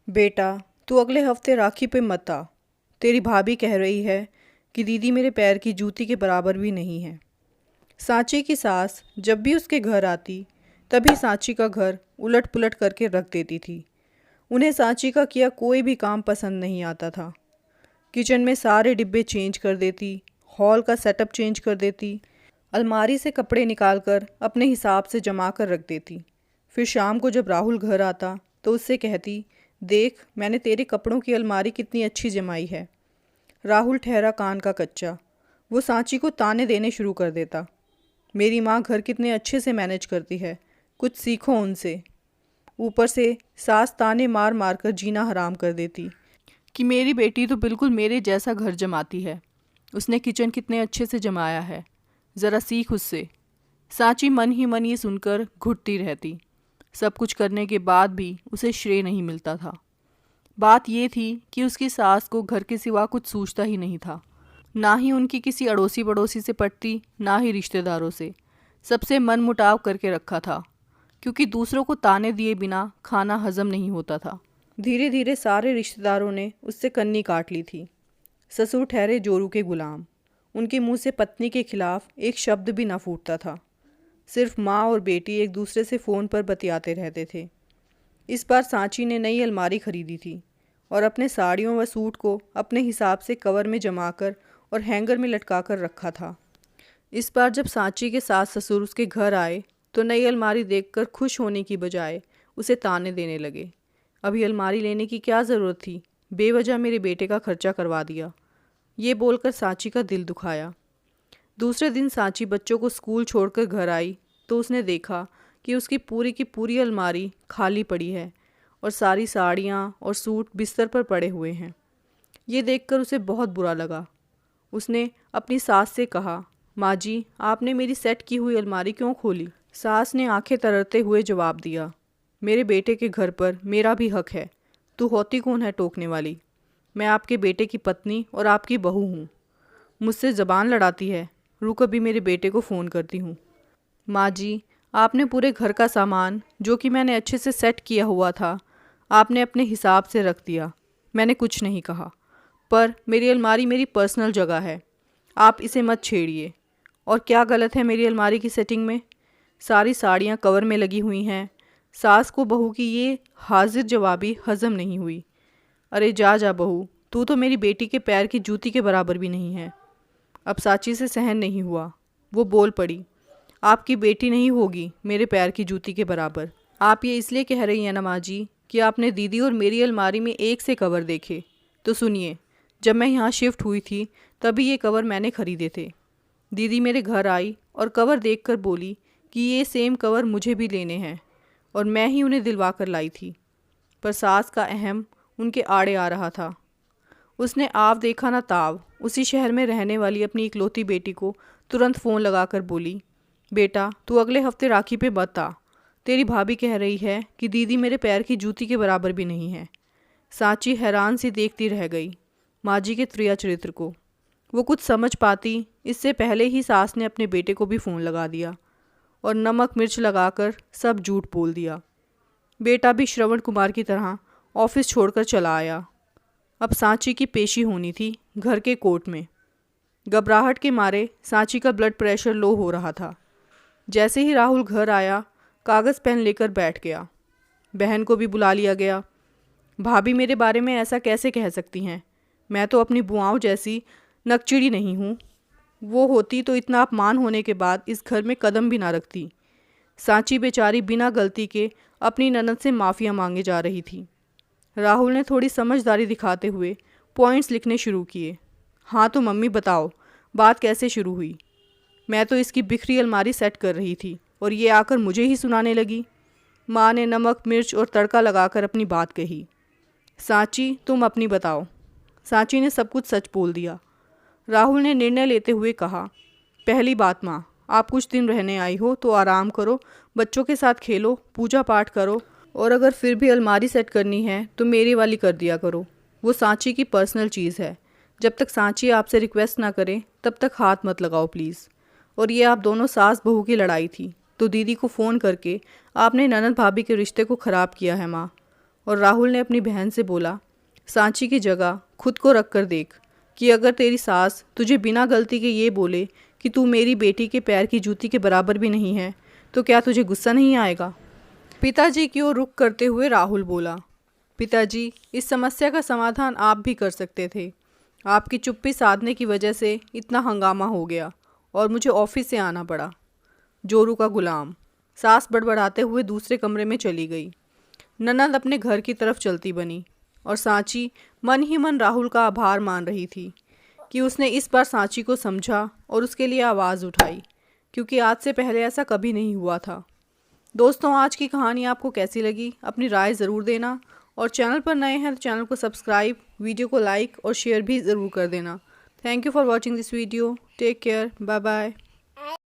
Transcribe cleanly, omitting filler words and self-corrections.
बेटा, तू अगले हफ्ते राखी पे मत आ। तेरी भाभी कह रही है कि दीदी मेरे पैर की जूती के बराबर भी नहीं है। सांची की सास जब भी उसके घर आती तभी सांची का घर उलट पुलट करके रख देती थी। उन्हें सांची का किया कोई भी काम पसंद नहीं आता था। किचन में सारे डिब्बे चेंज कर देती, हॉल का सेटअप चेंज कर देती, अलमारी से कपड़े निकाल कर अपने हिसाब से जमा कर रख देती। फिर शाम को जब राहुल घर आता तो उससे कहती, देख मैंने तेरे कपड़ों की अलमारी कितनी अच्छी जमाई है। राहुल ठहरा कान का कच्चा। वो सांची को ताने देने शुरू कर देता, मेरी माँ घर कितने अच्छे से मैनेज करती है, कुछ सीखो उनसे। ऊपर से सास ताने मार मार कर जीना हराम कर देती कि मेरी बेटी तो बिल्कुल मेरे जैसा घर जमाती है, उसने किचन कितने अच्छे से जमाया है, ज़रा सीख उससे। सांची मन ही मन ये सुनकर घुटती रहती। सब कुछ करने के बाद भी उसे श्रेय नहीं मिलता था। बात ये थी कि उसकी सास को घर के सिवा कुछ सूझता ही नहीं था। ना ही उनकी किसी अड़ोसी पड़ोसी से पटती, ना ही रिश्तेदारों से। सबसे मन मुटाव करके रखा था, क्योंकि दूसरों को ताने दिए बिना खाना हजम नहीं होता था। धीरे धीरे सारे रिश्तेदारों ने उससे कन्नी काट ली थी। ससुर ठहरे जोरू के गुलाम। उनके मुंह से पत्नी के खिलाफ एक शब्द भी ना फूटता था। सिर्फ माँ और बेटी एक दूसरे से फ़ोन पर बतियाते रहते थे। इस बार सांची ने नई अलमारी खरीदी थी और अपने साड़ियों व सूट को अपने हिसाब से कवर में जमाकर और हैंगर में लटका कर रखा था। इस बार जब सांची के सास ससुर उसके घर आए तो नई अलमारी देखकर खुश होने की बजाय उसे ताने देने लगे। अभी अलमारी लेने की क्या ज़रूरत थी, बेवजह मेरे बेटे का खर्चा करवा दिया। ये बोलकर सांची का दिल दुखाया। दूसरे दिन सांची बच्चों को स्कूल छोड़कर घर आई तो उसने देखा कि उसकी पूरी की पूरी अलमारी खाली पड़ी है और सारी साड़ियाँ और सूट बिस्तर पर पड़े हुए हैं। ये देखकर उसे बहुत बुरा लगा। उसने अपनी सास से कहा, माँ जी आपने मेरी सेट की हुई अलमारी क्यों खोली? सास ने आंखें तरते हुए जवाब दिया, मेरे बेटे के घर पर मेरा भी हक है, तू होती कौन है टोकने वाली? मैं आपके बेटे की पत्नी और आपकी बहू हूँ। मुझसे ज़बान लड़ाती है, रुक अभी मेरे बेटे को फ़ोन करती हूँ। माँ जी आपने पूरे घर का सामान जो कि मैंने अच्छे से सेट किया हुआ था आपने अपने हिसाब से रख दिया। मैंने कुछ नहीं कहा, पर मेरी अलमारी मेरी पर्सनल जगह है, आप इसे मत छेड़िए। और क्या गलत है मेरी अलमारी की सेटिंग में? सारी साड़ियाँ कवर में लगी हुई हैं। सास को बहू की ये हाजिर जवाबी हज़म नहीं हुई। अरे जा जा बहू, तू तो मेरी बेटी के पैर की जूती के बराबर भी नहीं है। अब सांची से सहन नहीं हुआ। वो बोल पड़ी, आपकी बेटी नहीं होगी मेरे पैर की जूती के बराबर। आप ये इसलिए कह रही हैं ना माँ जी कि आपने दीदी और मेरी अलमारी में एक से कवर देखे? तो सुनिए, जब मैं यहाँ शिफ्ट हुई थी तभी ये कवर मैंने ख़रीदे थे। दीदी मेरे घर आई और कवर देखकर बोली कि ये सेम कवर मुझे भी लेने हैं और मैं ही उन्हें दिलवा कर लाई थी। पर सास का अहम उनके आड़े आ रहा था। उसने आव देखा ना ताव उसी शहर में रहने वाली अपनी इकलौती बेटी को तुरंत फ़ोन लगाकर बोली, बेटा तू अगले हफ्ते राखी पे मत आ। तेरी भाभी कह रही है कि दीदी मेरे पैर की जूती के बराबर भी नहीं है। सांची हैरान सी देखती रह गई माँ जी के त्रिया चरित्र को। वो कुछ समझ पाती इससे पहले ही सास ने अपने बेटे को भी फ़ोन लगा दिया और नमक मिर्च लगाकर सब झूठ बोल दिया। बेटा भी श्रवण कुमार की तरह ऑफिस छोड़कर चला आया। अब सांची की पेशी होनी थी घर के कोर्ट में। घबराहट के मारे सांची का ब्लड प्रेशर लो हो रहा था। जैसे ही राहुल घर आया कागज़ पेन लेकर बैठ गया। बहन को भी बुला लिया गया। भाभी मेरे बारे में ऐसा कैसे कह सकती हैं? मैं तो अपनी बुआओं जैसी नकचिड़ी नहीं हूँ। वो होती तो इतना अपमान होने के बाद इस घर में कदम भी ना रखती। सांची बेचारी बिना गलती के अपनी ननद से माफ़िया मांगे जा रही थी। राहुल ने थोड़ी समझदारी दिखाते हुए पॉइंट्स लिखने शुरू किए। हाँ तो मम्मी बताओ, बात कैसे शुरू हुई? मैं तो इसकी बिखरी अलमारी सेट कर रही थी और ये आकर मुझे ही सुनाने लगी। माँ ने नमक मिर्च और तड़का लगाकर अपनी बात कही। सांची तुम अपनी बताओ। सांची ने सब कुछ सच बोल दिया। राहुल ने निर्णय लेते हुए कहा, पहली बात माँ, आप कुछ दिन रहने आई हो तो आराम करो, बच्चों के साथ खेलो, पूजा पाठ करो और अगर फिर भी अलमारी सेट करनी है तो मेरी वाली कर दिया करो। वो सांची की पर्सनल चीज़ है। जब तक सांची आपसे रिक्वेस्ट ना करे तब तक हाथ मत लगाओ प्लीज़। और ये आप दोनों सास बहू की लड़ाई थी तो दीदी को फ़ोन करके आपने ननद भाभी के रिश्ते को ख़राब किया है माँ। और राहुल ने अपनी बहन से बोला, सांची की जगह खुद को रख कर देख कि अगर तेरी सास तुझे बिना गलती के ये बोले कि तू मेरी बेटी के पैर की जूती के बराबर भी नहीं है तो क्या तुझे गुस्सा नहीं आएगा। पिताजी की ओर रुख करते हुए राहुल बोला, पिताजी, इस समस्या का समाधान आप भी कर सकते थे। आपकी चुप्पी साधने की वजह से इतना हंगामा हो गया और मुझे ऑफिस से आना पड़ा। जोरू का गुलाम। सास बड़बड़ाते हुए दूसरे कमरे में चली गई। ननद अपने घर की तरफ चलती बनी और सांची मन ही मन राहुल का आभार मान रही थी कि उसने इस बार सांची को समझा और उसके लिए आवाज़ उठाई, क्योंकि आज से पहले ऐसा कभी नहीं हुआ था। दोस्तों, आज की कहानी आपको कैसी लगी अपनी राय ज़रूर देना, और चैनल पर नए हैं तो चैनल को सब्सक्राइब, वीडियो को लाइक और शेयर भी ज़रूर कर देना। Thank you for watching this video. Take care. Bye bye.